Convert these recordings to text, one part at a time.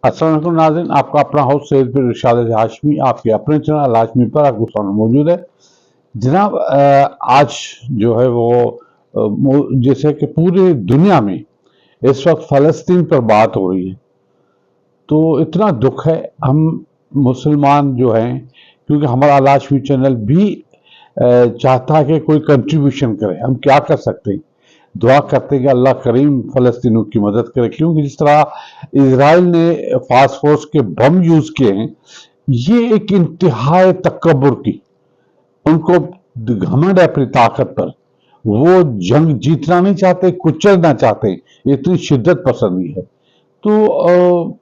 अस्सलाम वालेकुम नाज़रीन, आपका अपना होस्ट सैयद बिन इरशाद हाशमी आपके अपने चैनल हाशमी पर आपको सामने मौजूद है। जनाब, आज जो है वो जैसे कि पूरी दुनिया में इस वक्त फ़लस्तीन पर बात हो रही है, तो इतना दुख है। हम मुसलमान जो हैं, क्योंकि हमारा अल हाशमी चैनल भी चाहता है कि कोई कंट्रीब्यूशन करे। हम क्या कर सकते हैं? दुआ करते हैं कि अल्लाह करीम फ़लस्तीनियों की मदद करे, क्योंकि जिस तरह इजराइल ने फास्फोरस के बम यूज़ किए हैं, ये एक इंतहाई तकब्बुर की, उनको घमंड है अपनी ताकत पर। वो जंग जीतना नहीं चाहते, कुचलना चाहते, इतनी शिद्दत पसंदी है। तो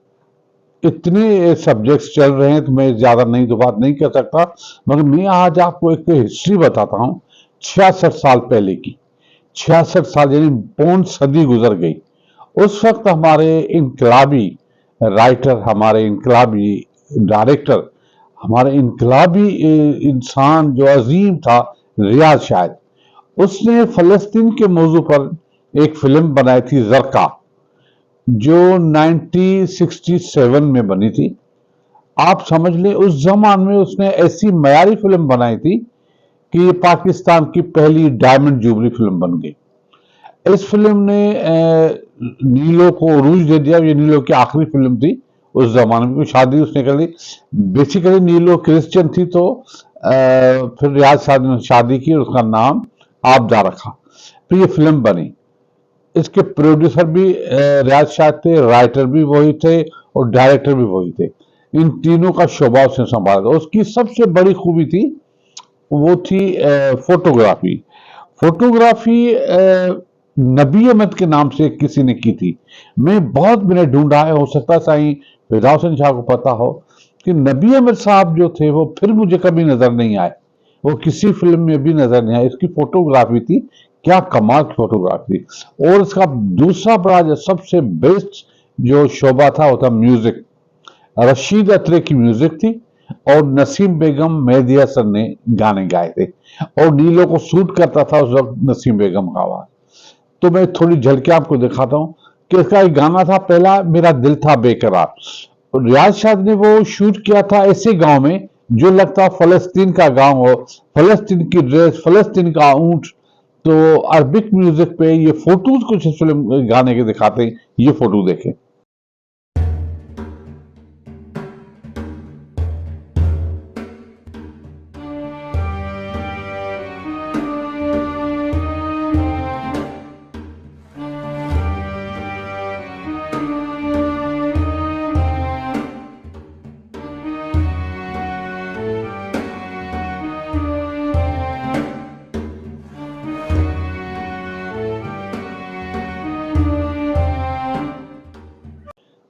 इतने सब्जेक्ट्स चल रहे हैं तो मैं ज़्यादा नहीं तो बात नहीं कर सकता, मगर मैं आज आपको एक हिस्ट्री बताता हूँ 66 साल पहले की। 66 साल यानी पौन सदी गुजर गई। उस वक्त हमारे इनकलाबी राइटर, हमारे इनकलाबी डायरेक्टर, हमारे इनकलाबी इंसान जो अजीम था, रियाज शाहिद, उसने फ़लस्तीन के मौजू पर एक फिल्म बनाई थी ज़रका, जो 1967 में बनी थी। आप समझ लें उस जमाने में उसने ऐसी मयारी फिल्म बनाई थी कि ये पाकिस्तान की पहली डायमंड जुबली फिल्म बन गई। इस फिल्म ने नीलो को उरूज दे दिया। ये नीलो की आखिरी फिल्म थी उस जमाने में। शादी उसने कर ली। बेसिकली नीलो क्रिश्चियन थी, तो फिर रियाज साहब ने शादी की और उसका नाम आबदा रखा। फिर ये फिल्म बनी। इसके प्रोड्यूसर भी रियाज शाह थे, राइटर भी वही थे और डायरेक्टर भी वही थे। इन तीनों का शोभा उसने संभाला था। उसकी सबसे बड़ी खूबी थी, वो थी फोटोग्राफी। फोटोग्राफी नबी अहमद के नाम से किसी ने की थी। मैंने ढूंढा है, हो सकता है साईं फिदा हुसैन शाह को पता हो कि नबी अहमद साहब जो थे वो फिर मुझे कभी नजर नहीं आए, वो किसी फिल्म में भी नजर नहीं आए। इसकी फोटोग्राफी थी, क्या कमाल की फोटोग्राफी। और इसका दूसरा बड़ा जो सबसे बेस्ट जो शोभा था वो था म्यूजिक। रशीद अत्रे की म्यूजिक थी और नसीम बेगम, मेहदी हसन ने गाने गाए थे और नीलो को सूट करता था उस वक्त नसीम बेगम का आवाज। तो मैं थोड़ी झलके आपको दिखाता हूँ कि इसका एक गाना था पहला, मेरा दिल था बेकरार। और रियाज शाह ने वो शूट किया था ऐसे गांव में जो लगता फलस्तीन का गांव हो, फलस्तीन की ड्रेस, फलस्तीन का ऊंट। तो अरबिक म्यूजिक पे ये फोटोज कुछ इस फिल्म गाने के दिखाते हैं। ये फोटो देखें।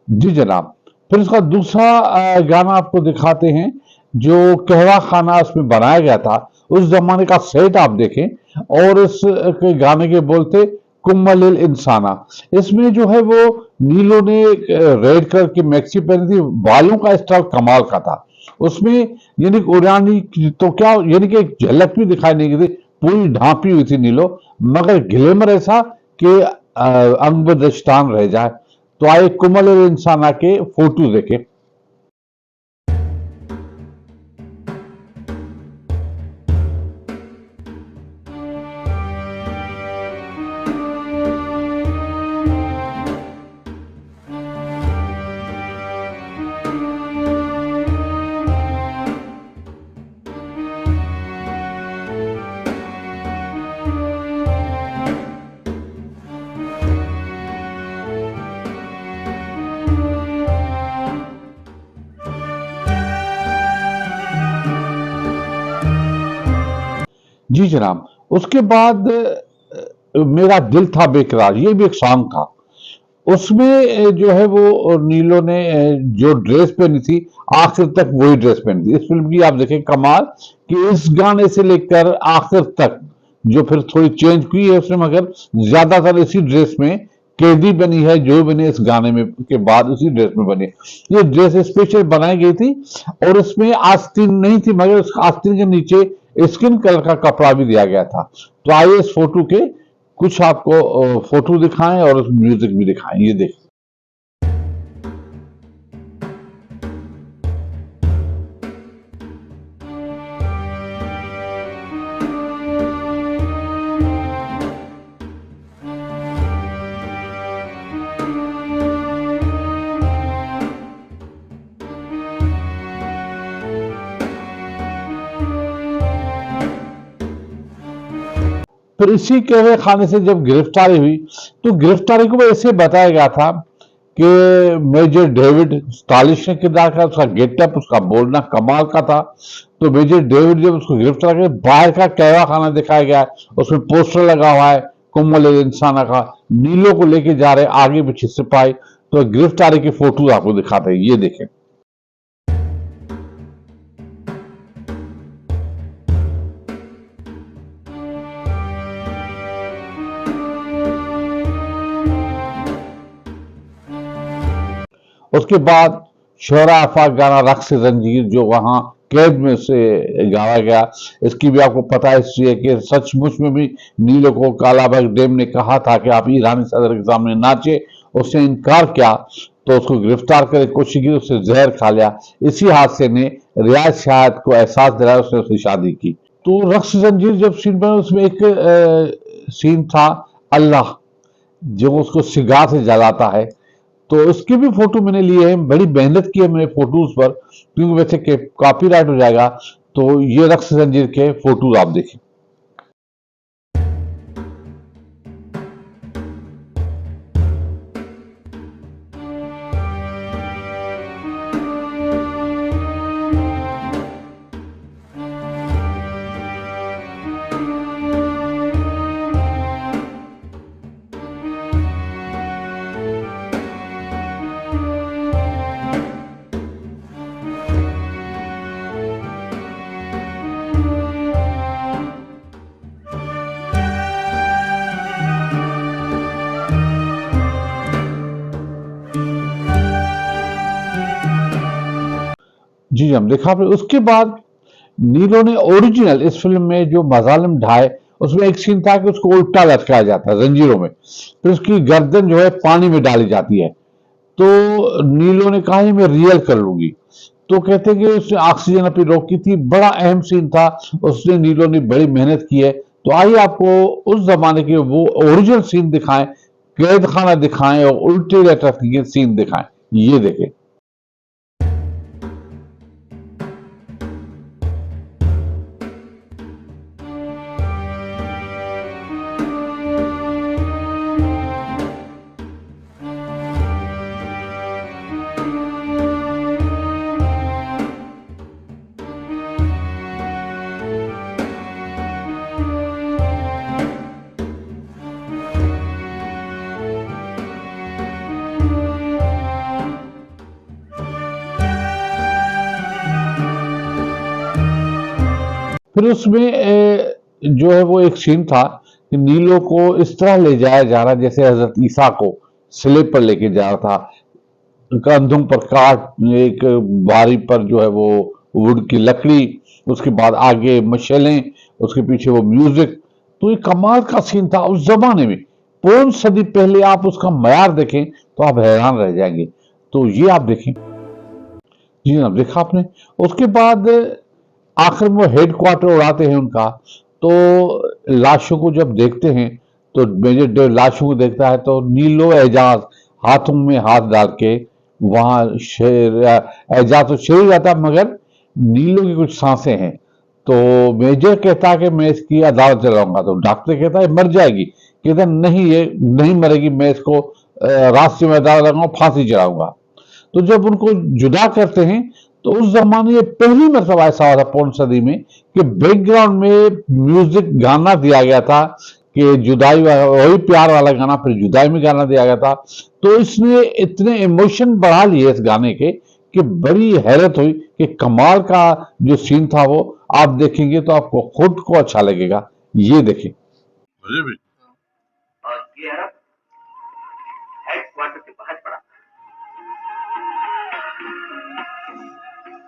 जी जनाब, फिर उसका दूसरा गाना आपको दिखाते हैं जो कहवा खाना उसमें बनाया गया था। उस जमाने का सेट आप देखें और इस के गाने के बोलते कुम्मलिल इंसाना। इसमें जो है वो नीलो ने रेड कलर की मैक्सी पहनी थी, बालों का स्टाइल कमाल का था उसमें। यानी उड़ानी तो क्या, यानी कि एक झलक भी दिखाई नहीं गई थी, पूरी ढांपी हुई थी नीलो, मगर ग्लैमर ऐसा कि अंग बदस्तान रह जाए। तो आइए कुमल और इंसाना के फोटो देखें। जी जनाब, उसके बाद मेरा दिल था बेकरार, ये भी एक सॉन्ग था। उसमें जो है वो नीलो ने जो ड्रेस पहनी थी, आखिर तक वही ड्रेस पहनी थी। इस फिल्म की आप देखें कमाल कि इस गाने से लेकर आखिर तक जो फिर थोड़ी चेंज की है उसने, मगर ज्यादातर इसी ड्रेस में कैदी बनी है, जो बनी इस गाने में के बाद उसी ड्रेस में बनी। ये ड्रेस स्पेशल बनाई गई थी और इसमें आस्तीन नहीं थी, मगर उस आस्तीन के नीचे स्किन कलर का कपड़ा भी दिया गया था। तो आइए इस फोटो के कुछ आपको फोटो दिखाएं और म्यूजिक भी दिखाएं। ये देखें। फिर इसी कहवे खाने से जब गिरफ्तारी हुई तो गिरफ्तारी को ऐसे बताया गया था कि मेजर डेविड स्टालिश ने किरदार किया, उसका गेटअप उसका बोलना कमाल का था। तो मेजर डेविड जब उसको गिरफ्तार कर बाहर का कहवा खाना दिखाया गया है, उसमें पोस्टर लगा हुआ है कुम्बल इंसाना का, नीलो को लेके जा रहे आगे पीछे सिपाही। तो गिरफ्तारी की फोटो आपको दिखाते हैं, ये देखें। उसके बाद शोहरा आफाक गाना रक्स जंजीर जो वहां कैद में से गाया गया, इसकी भी आपको पता है हिस्ट्री है कि सचमुच में भी नीलो को कालाबाग डेम ने कहा था कि आप ईरानी सदर के सामने नाचे, उसने इनकार किया तो उसको गिरफ्तार करने की कोशिश की, उससे जहर खा लिया। इसी हादसे ने रियाज शाहिद को एहसास दिलाया, उसने उससे शादी की। तो रक्स जंजीर जब सीन बना उसमें एक सीन था अल्लाह जो उसको सिगार से जलाता है, तो उसकी भी फोटो मैंने लिए है, बड़ी मेहनत की है मैंने फोटोज पर, क्योंकि वैसे कॉपीराइट हो जाएगा। तो ये रक्स जंजीर के फोटोज आप देखें। जी हम देखा आपने। उसके बाद नीलो ने ओरिजिनल इस फिल्म में जो मजालिम ढाए, उसमें एक सीन था कि उसको उल्टा लटकाया जाता है जंजीरों में, फिर उसकी गर्दन जो है पानी में डाली जाती है। तो नीलो ने कहा मैं रियल कर लूंगी, तो कहते हैं कि उसने ऑक्सीजन अपनी रोकी थी, बड़ा अहम सीन था, उसने नीलो ने बड़ी मेहनत की है। तो आइए आपको उस जमाने के वो ओरिजिनल सीन दिखाएं, कैद खाना दिखाएं और उल्टे लेटर के सीन दिखाएं, ये देखें। फिर उसमें जो है वो एक सीन था कि नीलो को इस तरह ले जाया जा रहा जैसे हजरत ईसा को स्लेब पर लेके जा रहा था, कंधों पर काट, एक बारी पर जो है वो वुड की लकड़ी, उसके बाद आगे मशलें, उसके पीछे वो म्यूजिक। तो ये कमाल का सीन था उस जमाने में, 5 सदी पहले। आप उसका मयार देखें तो आप हैरान रह जाएंगे। तो ये आप देखें। जी जनाब, देखा आपने। उसके बाद आखिर में हेड क्वार्टर उड़ाते हैं उनका, तो लाशों को जब देखते हैं तो मेजर डेव लाशों को देखता है तो नीलो एजाज हाथों में हाथ डाल के वहां शेर एजाज तो शेर जाता है, मगर नीलो की कुछ सांसें हैं। तो मेजर कहता है कि मैं इसकी अदालत चलाऊंगा, तो डॉक्टर कहता है मर जाएगी, कहता है नहीं ये नहीं मरेगी, मैं इसको रास्ते में अदालत लगाऊंगा, फांसी चढ़ाऊंगा। तो जब उनको जुदा करते हैं तो उस जमाने में पहली मरतबा ऐसा हुआ था 5 सदी में कि बैकग्राउंड में म्यूजिक गाना दिया गया था कि जुदाई वही प्यार वाला गाना फिर जुदाई में गाना दिया गया था। तो इसने इतने इमोशन बढ़ा लिए इस गाने के कि बड़ी हैरत हुई कि कमाल का जो सीन था वो आप देखेंगे तो आपको खुद को अच्छा लगेगा, ये देखें। मुझे भी। और ये अरब हेडक्वार्टर के बाहर पड़ा।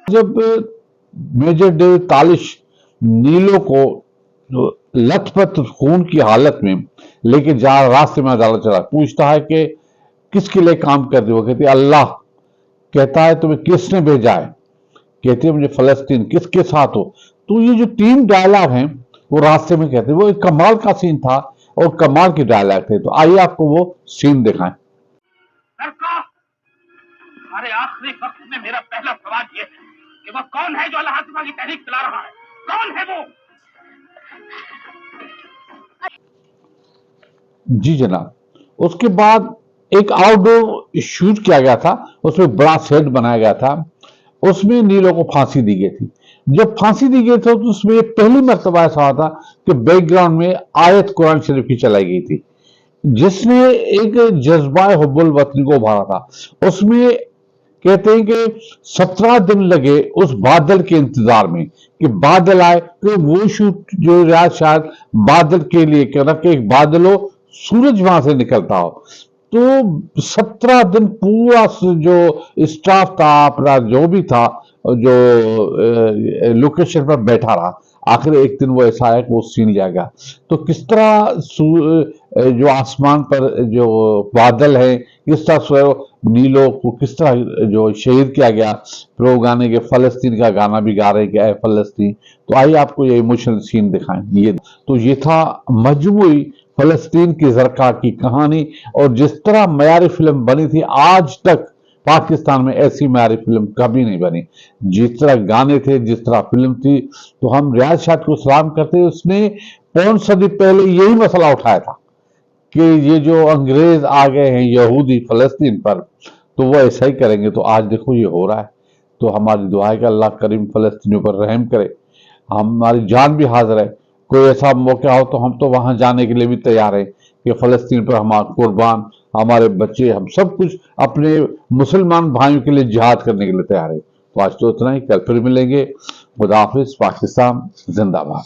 जब मेजर डेव तालिश नीलो को लथपथ खून की हालत में लेके जा रास्ते में अदालत चला, पूछता है कि किसके लिए काम करते हो, कहती अल्लाह। कहता है तुम्हें किसने भेजा है, कहती है मुझे फलस्तीन, किसके साथ हो। तो ये जो 3 डायलॉग हैं वो रास्ते में कहते हैं, वो एक कमाल का सीन था और कमाल के डायलॉग थे। तो आइए आपको वो सीन दिखाएं। हमारे आखिरी वक्त में मेरा पहला सवाल ये है कि वो कौन है जो अल्लाह की तहरीक चला रहा है, कौन है वो? जी जनाब। उसके बाद एक आउटडोर शूट किया गया था, उसमें बड़ा सेट बनाया गया था, उसमें नीलो को फांसी दी गई थी। जब फांसी दी गई थी तो उसमें पहली मर्तबा ऐसा हुआ था कि बैकग्राउंड में आयत कुरान शरीफ की चलाई गई थी, जिसने एक जज्बा हुब्बुल वतन को उभारा था। उसमें कहते हैं कि 17 दिन लगे उस बादल के इंतजार में कि बादल आए, तो वो शूट जो रियाज शायद बादल के लिए कर रहा कि एक बादल हो, सूरज वहां से निकलता हो। तो 17 दिन पूरा जो स्टाफ था अपना जो भी था, जो लोकेशन पर बैठा रहा, आखिर एक दिन वो ऐसा है कि वो सीन लिया गया। तो किस तरह जो आसमान पर जो बादल है, किस तरह नीलो को किस तरह जो शहीद किया गया, फिर वो गाने के फलस्तीन का गाना भी गा रहे हैं कि ऐ फलस्तीन। तो आइए आपको ये इमोशनल सीन दिखाएं। ये था मजमूई फलस्तीन की जरका की कहानी। और जिस तरह मयारी फिल्म बनी थी, आज तक पाकिस्तान में ऐसी मयारी फिल्म कभी नहीं बनी। जिस तरह गाने थे, जिस तरह फिल्म थी, तो हम रियाज शाह को सलाम करते हैं। उसने 5 सदी पहले यही मसला उठाया था कि ये जो अंग्रेज आ गए हैं यहूदी फलस्तीन पर, तो वो ऐसा ही करेंगे। तो आज देखो ये हो रहा है। तो हमारी दुआ है कि अल्लाह करीम फलस्तीनियों पर रहम करे। हमारी जान भी हाजिर है, कोई ऐसा मौका हो तो हम तो वहां जाने के लिए भी तैयार हैं कि फलस्तीन पर हमारा कुर्बान, हमारे बच्चे, हम सब कुछ अपने मुसलमान भाइयों के लिए जिहाद करने के लिए तैयार है। तो आज तो इतना ही, कल फिर मिलेंगे। खुदा हाफिज। पाकिस्तान जिंदाबाद।